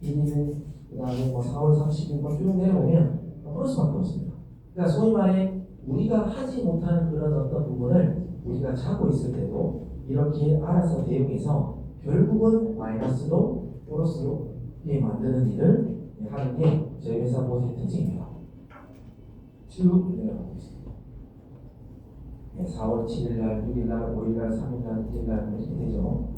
S1: 1일 그다음에 뭐 4월 30일 쭉 내려보면 플러스밖에 없습니다. 그러니까 소위 말해 우리가 하지 못하는 그런 어떤 부분을 우리가 찾고 있을 때도 이렇게 알아서 대응해서 결국은 마이너스도 플러스로 만드는 일을 하는 게 저희 회사 모델의 특징입니다. 쭉 내려가고 있습니다. 4월 7일날, 6일날, 5일날, 3일날, 1일날 이렇게 되죠.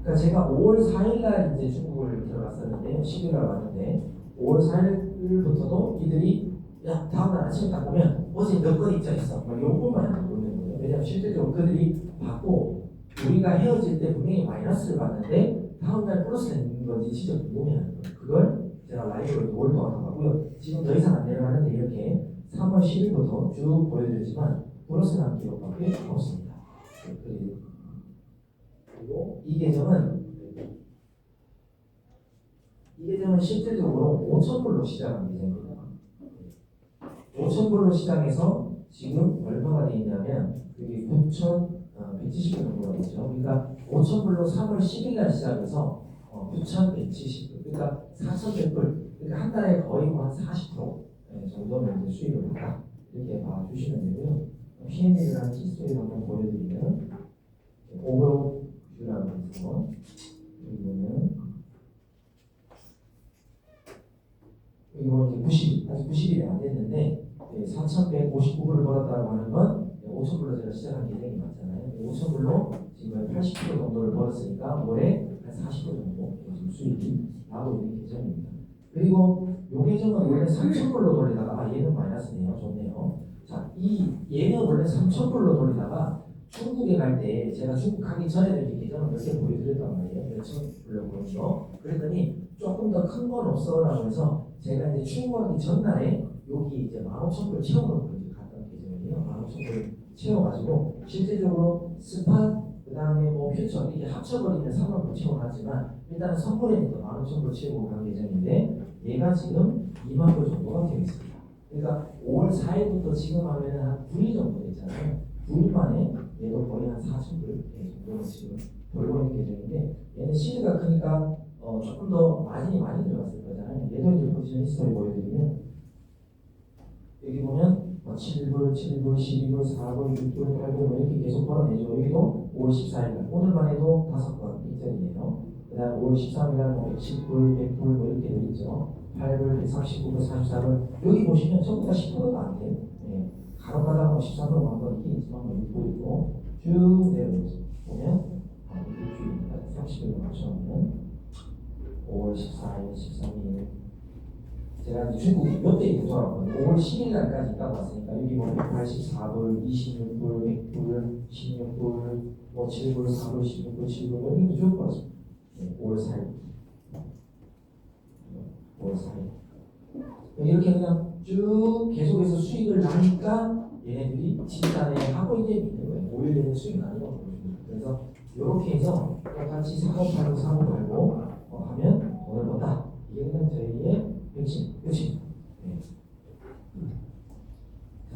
S1: 그러니까 제가 5월 4일날 이제 중국을 들어갔었는데요. 10일날 왔는데 5월 4일부터도 이들이 야 다음날 아침에 딱 보면 어제 몇 건 입장했어 막 요것만 보는 거예요. 왜냐하면 실제적으로 그들이 받고 우리가 헤어질 때 분명히 마이너스를 받는데 다음날 플러스 된 건지 진짜 궁금해하는 거예요. 그걸 제가 라이브로 5월 동안 하고요. 지금 더 이상 안 내려가는데 이렇게 3월 10일부터 쭉 보여드리지만 플러스 난 기록밖에 없습니다. 그리고 이 계정은 실질적으로 5,000불로 시작한 계정입니다. 5,000불로 시작해서 지금 얼마가 돼 있냐면 그게 9,170불 정도가 되죠. 그러니까 5,000불로 3월 10일 날 시작해서 9,170불, 그러니까 4,100불, 그러니까 한 달에 거의 한 40% 정도는 이제 수익을 받다 이렇게 봐주시면 되고요. P&L이라는 히스토리를 한번 보여드리면 오버뷰라고 해서 여기 보면 이거 이제 90, 아직 90일이 안 됐는데 4,159불을 벌었다고 하는 건 5,000불로 제가 시작한 계정이 맞잖아요. 5,000불로 지금 80% 정도를 벌었으니까 올해 한 40% 정도 지금 수익이 나오고 있는 계정입니다. 그리고 이 계정은 원래 3,000불로 돌리다가 얘는 마이너스네요. 좋네요. 자, 얘는 원래 3,000불로 돌리다가 중국에 갈 때 제가 중국 가기 전에도 이 계정을 몇 개 보여드렸단 말이에요. 몇천 불로 보여줘. 그랬더니 조금 더 큰 건 없어라고 해서 제가 이제 출국하기 전날에 여기 이제 15,000불 채워놓고 갔던 계정이에요. 15,000불 채워가지고 실질적으로 스팟 그다음에 뭐 퓨처 이게 합쳐버리면 3만불 채워놨지만 일단은 선물에는 15,000불 채우고 간 계정인데 얘가 지금 2만불 정도가 되어 있습니다. 그러니까 5월 4일부터 지금 하면 한 9일 정도 됐잖아요. 9일 만에 얘도 거의 한 4,000불 정도는 지금 벌고 있는 계정인데 얘는 시드가 크니까 조금 더 마진이 많이 들어갔을 거잖아요. 얘도 이제 포지션 히스토리 보여드리면 여기 보면 7불, 7불, 12불, 4불, 6불, 8불 이렇게 계속 벌어내죠. 여기도 5월 14일 오늘만 해도 5건 일정이네요. 그 다음 5월 13일날 110불, 100불 뭐 이렇게 되겠죠. 8불, 139불, 44불 여기 보시면 전부 다 10%가 안 돼요. 네. 간혹 가다가 13불 한번 있긴 있지만 뭐 6불 있고 쭉 내려보면 일주일입니다. 30일 맞춰보면 5월 14일, 13일 제가 중국 몇 대 돌아왔거든요. 5월 10일 날까지 있다고 왔으니까 여기 보면 184불, 26불, 100불, 16불, 뭐 7불, 4불, 16불, 7불 이렇게 쭉 벌었습니다. 5월 4일 5월 4일 이렇게 그냥 쭉 계속해서 수익을 나니까 얘네들이 진단에 하고 있는 거예요. 5일 내내 수익 나는 거 보여줍니다. 그래서 이렇게 해서 똑같이 사고 팔고 사고 팔고 하면 돈을 번다. 이게 그냥 저희의 핵심, 끝입니다. 네.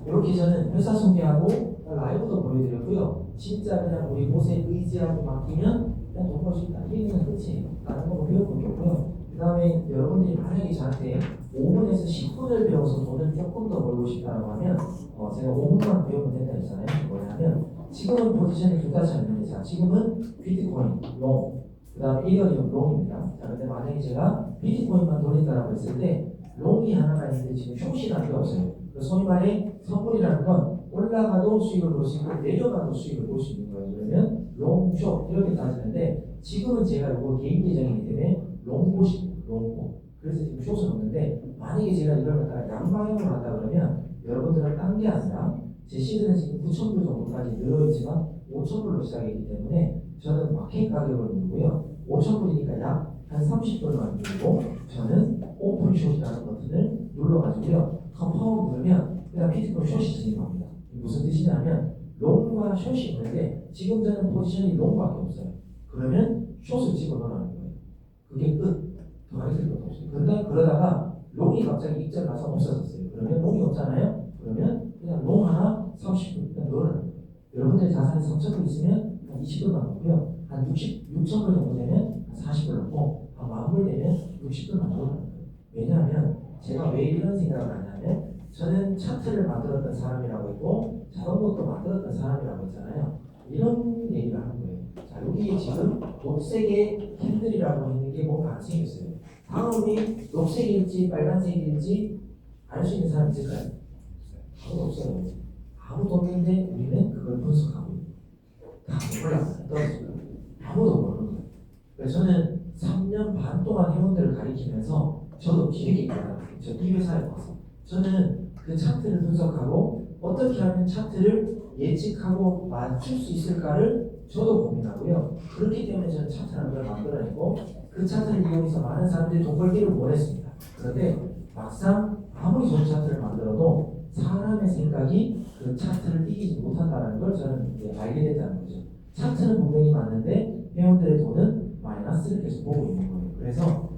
S1: 이렇게 저는 회사 소개하고 라이브도 보여드렸고요. 진짜 그냥 우리 곳에 의지하고 맡기면 그냥 돈 벌 수 있다. 이게 그냥 끝이에요. 다른 거 배울 것도 없고요. 그 다음에 여러분들이 만약에 저한테 5분에서 10분을 배워서 돈을 조금 더 벌고 싶다고 하면 제가 5분만 배우면 된다 했잖아요. 뭐냐면 지금은 포지션이 두 가지 있는데 자 지금은 비트코인, 롱, 그 다음에 이더리움 롱입니다. 자 근데 만약에 제가 비트코인만 돌린다라고 했을 때 롱이 하나가 있는데 지금 숏이라는 게 없어요. 소위 말해 선물이라는 건 올라가도 수익을 볼 수 있고 내려가도 수익을 볼 수 있는 거예요. 그러면 롱, 숏 이렇게 따지는데 지금은 제가 이거 개인 계정이기 때문에 롱봇이 롱봇. 그래서 지금 숏은 없는데 만약에 제가 이걸 갖다가 양방향으로 한다 그러면 여러분들은 딴 게 아니라 제 시드는 지금 9,000불 정도까지 늘어있지만 5,000불로 시작했기 때문에 저는 마켓 가격을 누르고요. 5,000불이니까 약 한 30불만 누르고 저는 오픈 숏이라는 버튼을 눌러가지고요. 컴파운드 누르면 그냥 비트코인 숏이 진입합니다. 무슨 뜻이냐면 롱과 숏이 있는데 지금 저는 포지션이 롱밖에 없어요. 그러면 숏을 집어넣으라는 거예요. 그게 끝. 더 가르칠 것도 없어요. 그러다가 롱이 갑자기 익절 나서 없어졌어요. 그러면 롱이 없잖아요. 그러면 그냥 롱 하나 30불 그냥 넣으라는 거예요. 여러분들 자산이 3,000불 있으면 한 20불만 넣고요. 한 6,000불 정도 되면 한 40불 넣고 한 10,000불 되면 60불만 넣으라는 거예요. 왜냐하면 제가 왜 이런 생각을 하냐면 저는 차트를 만들었던 사람이라고 했고 자동차도 만들었던 사람이라고 했잖아요. 이런 얘기를 하는 거예요. 자, 여기 지금 녹색의 캔들이라고 있는 게 뭔가 안 생겼어요. 다음이 녹색일지 빨간색일지 알 수 있는 사람 있을까요? 아무도 없어요. 아무도 없는데 우리는 그걸 분석하고 다 올라가요. 떨어지고요. 아무도 모르는 거예요. 그래서 저는 3년 반 동안 회원들을 가리키면서 저도 길게 가요. 저 이 회사에 와서 저는 그 차트를 분석하고 어떻게 하면 차트를 예측하고 맞출 수 있을까를 저도 고민하고요. 그렇기 때문에 저는 차트라는 걸 만들어냈고 그 차트를 이용해서 많은 사람들이 돈 벌기를 원했습니다. 그런데 막상 아무리 좋은 차트를 만들어도 사람의 생각이 그 차트를 이기지 못한다는 걸 저는 이제 알게 됐다는 거죠. 차트는 분명히 맞는데 회원들의 돈은 마이너스를 계속 보고 있는 거예요. 그래서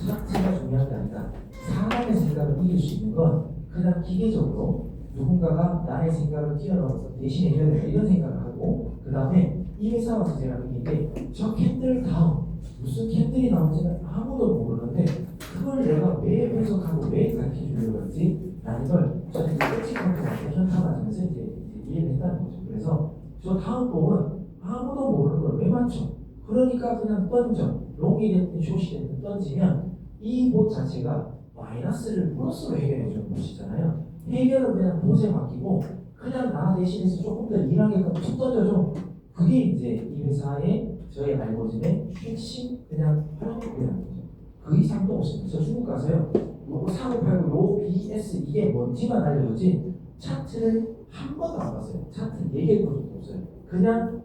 S1: 차트가 중요한 게 아니다. 사람의 생각을 이길 수 있는 건 그냥 기계적으로 누군가가 나의 생각을 뛰어넘어서 대신해줘야 된다 이런 생각을 하고 그 다음에 이 회사 와서 제가 느낀 게 저 캔들 다음 무슨 캔들이 나오는지는 아무도 모르는데 그걸 내가 왜 분석하고 왜 가르쳐주려고 했지? 라는 걸 저는 이제 솔직하게 현타 맞으면서 이제 이해를 했다는 거죠. 그래서 저 다음 곡은 아무도 모르는 걸 왜 맞춰? 그러니까 그냥 던져. 롱이 됐든 숏이 됐든 던지면 이 봇 자체가 마이너스를 플러스로 해결해 주는 것이잖아요. 해결은 그냥 봇에 맡기고 그냥 나 대신해서 조금 더 일하게끔 툭 던져줘. 그게 이제 이 회사의 저희 알고리즘의 핵심 그냥 활용법이라는 거죠. 그 이상도 없습니다. 저 중국 가서요. 요거 사고 팔고 요 BS 이게 뭔지만 알려주지 차트를 한 번도 안 봤어요. 차트 얘기해 본 적도 없어요. 그냥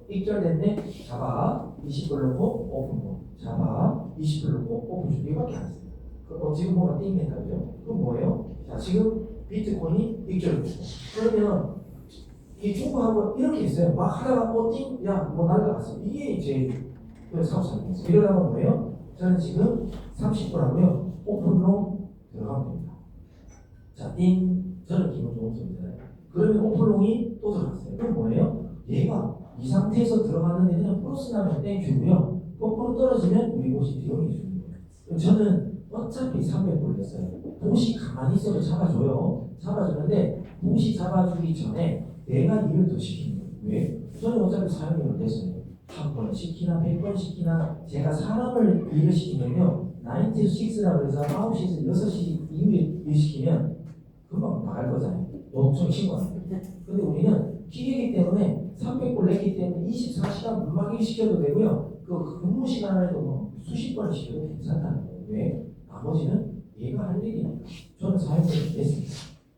S1: 익절됐네. 잡아 20불 넣고 오픈모 잡아 20불 넣고 오픈모 이거밖에 안 했어요. 지금 뭐가 띵했다 그죠? 그럼 뭐예요? 자 지금 비트코인이 익절됐고 그러면 이 중국하고 이렇게 있어요. 막 하다가 띵? 야 뭐 날라갔어. 이게 이제 사업 상황이었어요. 이러다가 뭐예요? 저는 지금 30불 하고요. 오픈롱 들어가면 됩니다. 자 띵. 저는 기분 좋은 소리잖아요. 그러면 오픈롱이 또 들어갔어요. 그럼 뭐예요? 얘가 이 상태에서 들어갔는데 그냥 플러스 나면 땡큐고요. 거꾸로 떨어지면 우리 곳이 비용이 주는 거예요. 저는 어차피 300불 냈어요. 도시 가만히 있어도 잡아줘요. 잡아주는데 도시 잡아주기 전에 내가 일을 더 시키는 거예요. 왜? 저는 어차피 사용료를 냈어요. 한 번 시키나 100번 시키나 제가 사람을 일을 시키면요. 9 to 6라고 해서 9시에서 6시 이후에 일 시키면 금방 나갈 거잖아요. 노동청 신고하는 거예요. 근데 우리는 기계이기 때문에 300불 냈기 때문에 24시간 문막 일 시켜도 되고요. 그 근무 시간에도 뭐 수십 번 시켜도 괜찮다는 거예요. 왜? 나머지는 얘가 할 일이니까. 저는 사용료를 냈습니다.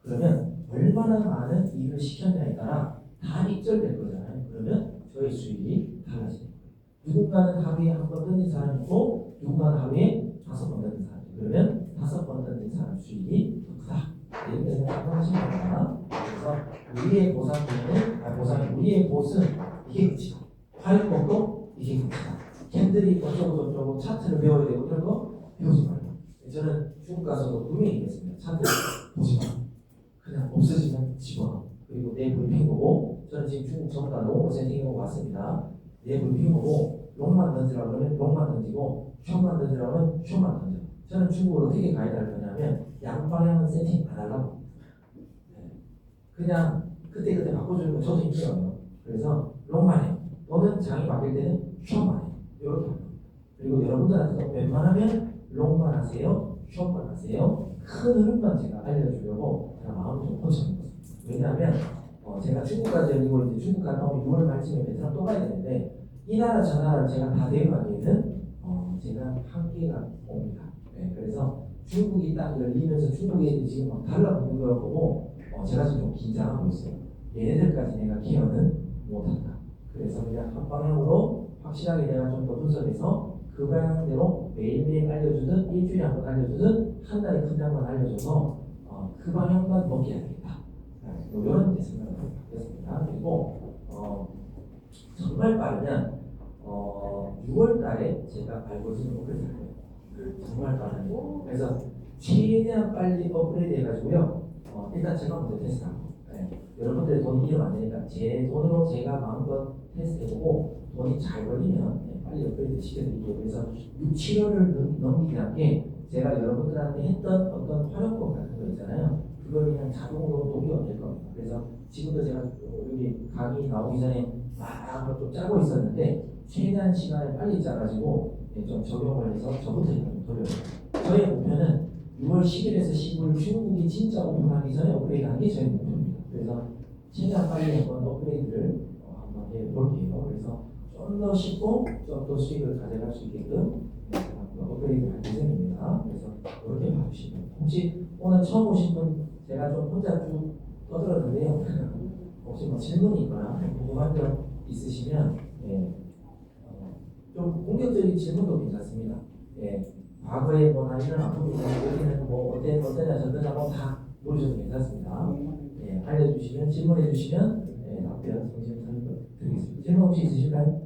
S1: 그러면 얼마나 많은 일을 시켰냐에 따라 다 익절될 거잖아요. 그러면 저희 수익이 달라지는 거예요. 누군가는 하루에 한 번 던진 사람이 있고 누군가는 하루에 5번 던진 사람이 있고 그러면 5번 던진 사람 수익이 더 크다. 이렇게 생각하시면 됩니다. 그래서 우리의 보상은 우리의 보스는 이게 끝이다. 활용법도 이게 끝이다. 캔들이 어쩌고 저쩌고 차트를 배워야 되고 이런 거 배우지 말고. 저는 중국 가서도 분명히 얘기했습니다. 차트를 보지 마. 그냥 없어지면 집어넣어. 그리고 내 브리핑 보고 저는 지금 중국 전부 다 롱을 세팅하고 왔습니다. 내 브리핑 보고 롱만 던지라고 그러면 롱만 던지고 숏만 던지라고 하면 숏만 던져. 저는 중국을 어떻게 가이드할 거냐면 양방향은 세팅 안 하려고. 그냥 그때그때 바꿔주는 거 저도 힘들어요. 그래서 롱만 해요. 또는 장이 바뀔 때는 숏만 해요. 이렇게 합니다. 그리고 여러분들한테도 웬만하면 롱만 하세요. 숏만 하세요. 큰 흐름만 제가 알려주려고 제가 마음을 좀 고쳐놓은 거습니다. 왜냐하면 제가 중국까지 열리고 이제 중국 갔다 오면 6월 말쯤에 베트남 또 가야 되는데 이 나라 저 나라를 제가 다 대응하기에는 제가 한계가 옵니다. 네, 그래서 중국이 딱 열리면서 중국에 애들이 지금 막 달라붙는 걸 보고 제가 지금 좀 긴장하고 있어요. 얘네들까지 내가 케어는 못한다. 그래서 그냥 한 방향으로 확실하게 내가 좀 더 분석해서 그 방향대로 매일매일 알려주든 일주일에 한 번 알려주든 한 달에 큰 장만 알려줘서 그 방향만 먹게 해야겠다. 이런 생각을 바뀌었습니다. 그리고 정말 빠르면 6월 달에 제가 알고리즘을 업그레이드 할 거예요. 정말 빠르면. 그래서 최대한 빨리 업그레이드 해가지고요. 일단 제가 먼저 테스트하고 여러분들의 돈이 일면 안 되니까 제 돈으로 제가 마음껏 테스트해보고 돈이 잘 걸리면 빨리 업그레이드 시켜드릴게요. 그래서 6, 7월을 넘기는 게 제가 여러분들한테 했던 어떤 활용법 같은 거 있잖아요. 그걸 그냥 자동으로 녹여야 될 겁니다. 그래서 지금도 제가 여기 강의 나오기 전에 막 좀 짜고 있었는데 최대한 시간을 빨리 짜가지고 좀 적용을 해서 저부터 일단 돌려요. 저의 목표는 6월 10일에서 15일 중국이 진짜 오픈하기 전에 업그레이드 하는 게 저의 목표입니다. 그래서 최대한 빨리 한번 업그레이드를 한번 해볼게요. 그래서 좀 더 쉽고 좀 더 수익을 가져갈 수 있게끔 업그레이드 할 예정입니다. 그래서 이렇게 봐주시면 혹시 오늘 처음 오신 분 제가 좀 혼자 쭉 떠들었는데요. 혹시 뭐 질문이 있거나 궁금한 점 있으시면 좀 공격적인 질문도 괜찮습니다. 과거에 뭐 아니면 앞으로 여기는 뭐 어떠냐 저떠냐 뭐 다 물으셔도 괜찮습니다. 알려주시면 질문해 주시면 답변 성심성의껏 드리겠습니다. 질문 혹시 있으실까요?